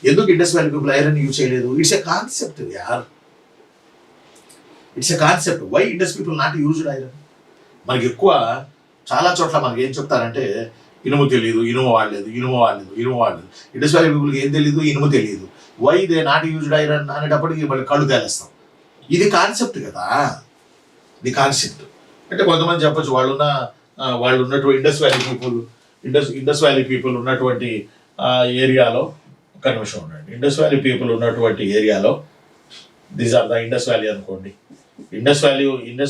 ఎందుకు Indus valley people iron use చేయలేదు? It's a concept యార్, it's a concept. Why Indus people not used iron? మనకి ఎక్కువ చాలా చోట్ల మనకి ఏం చెప్తారంటే ఇనుము తెలియదు, ఇనుము వాడలేదు. ఇండస్ వ్యాలీ పీపుల్కి ఏం తెలియదు? ఇనుము తెలియదు. Why they not used iron అనేటప్పటికి మళ్ళీ కళ్ళు తేలేస్తాం. ఇది కాన్సెప్ట్ కదా, ఇది కాన్సెప్ట్. అంటే కొంతమంది చెప్పచ్చు వాళ్ళు ఉన్నటువంటి ఇండస్ వ్యాలీ పీపుల్ ఉన్నటువంటి ఏరియాలో, ఒక్క నిమిషం ఉండండి, ఇండస్ వ్యాలీ పీపుల్ ఉన్నటువంటి ఏరియాలో these are the Indus valley అనుకోండి. ఇండస్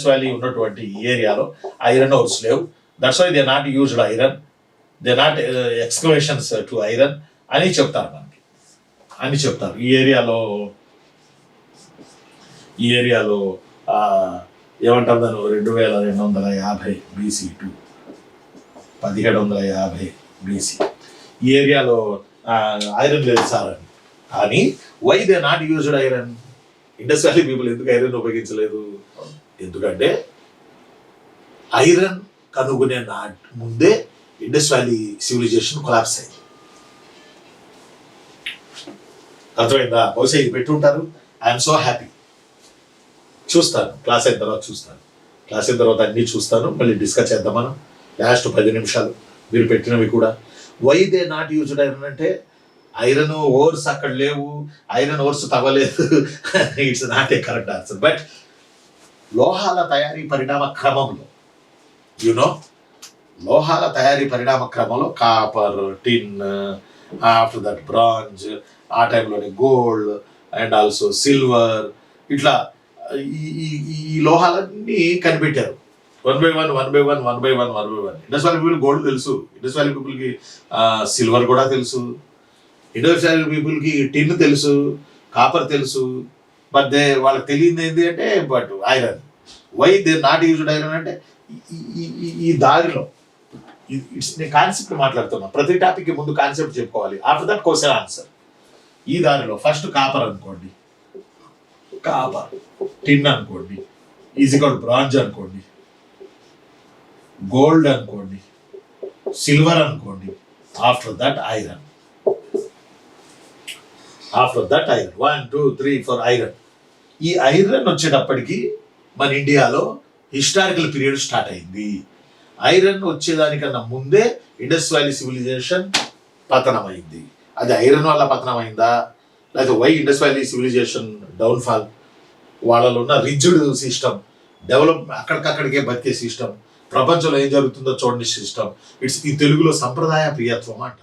వ్యాలీ ఉన్నటువంటి ఏరియాలో ఐరన్ ఓర్స్ లేవు. That's why they not used iron, they not excavations to iron అని చెప్తారు మనకి, అని చెప్తారు. ఈ ఏరియాలో ఏమంటారు దాన్ని, 2250 BC టు 1750 BC ఈ ఏరియాలో ఐరన్ లేదు సార్ అని. కానీ why they not used iron? Indus valley people ఎందుకు ఐరన్ ఉపయోగించలేదు? ఎందుకంటే ఐరన్ కనుగొనే ముందే ఇండస్ వ్యాలీ సివిలైజేషన్ కొలాప్స్ అయింది. అర్థమైందా? బహుశా ఇది పెట్టి ఉంటారు. I'm so happy. చూస్తాను క్లాస్ అయిన తర్వాత అన్నీ చూస్తాను, మళ్ళీ డిస్కస్ చేద్దాం మనం. లాస్ట్ 10 నిమిషాలు మీరు పెట్టినవి కూడా. Why they not used iron అంటే ఐరన్ ఓర్స్ అక్కడ లేవు, ఐరన్ ఓర్స్ తవ్వలేదు. It's not a correct answer. But లోహాల తయారీ పరిణామ క్రమంలో లోహాల తయారీ పరిణామ క్రమంలో copper, tin, after that bronze, ఆ టైంలోనే గోల్డ్ అండ్ ఆల్సో సిల్వర్, ఇట్లా ఈ లోహాలన్నీ కనిపెట్టారు. One by one. Indus valley people gold తెలుసు, ఇండస్ వ్యాలీ పీపుల్కి సిల్వర్ కూడా తెలుసు, ఇండస్ వ్యాలీ పీపుల్కి టిన్ తెలుసు, కాపర్ తెలుసు. బట్ వాళ్ళకి తెలియదు ఏంటి అంటే but iron. Why they not used iron అంటే ఈ దారిలో నేను కాన్సెప్ట్ మాట్లాడుతున్నా. ప్రతి టాపిక్ ముందు కాన్సెప్ట్ చెప్పుకోవాలి, ఆఫ్టర్ దట్ క్వశ్చన్ ఆన్సర్. ఈ దారిలో ఫస్ట్ కాపర్ అనుకోండి, కాపర్, టిన్ అనుకోండి, ఈజికల్ బ్రాంజ్ అనుకోండి, గోల్డ్ అనుకోండి, సిల్వర్ అనుకోండి, ఆఫ్టర్ దట్ ఐరన్. 1 2 3 4 ఐరన్. ఈ ఐరన్ వచ్చేటప్పటికి మన ఇండియాలో హిస్టారికల్ పీరియడ్ స్టార్ట్ అయింది. ఐరన్ వచ్చేదానికన్నా ముందే ఇండస్ వ్యాలీ సివిలైజేషన్ పతనమైంది. అది ఐరన్ వల్ల పతనమైందా, లేకపోతే why Indus valley civilisation downfall? వాళ్ళలో ఉన్న రిజిడ్ సిస్టమ్, డెవలప్ అక్కడికక్కడికే బతికే సిస్టమ్, ప్రపంచంలో ఏం జరుగుతుందో చూడని సిస్టమ్. ఈ తెలుగులో సంప్రదాయ ప్రియత్వం అంట.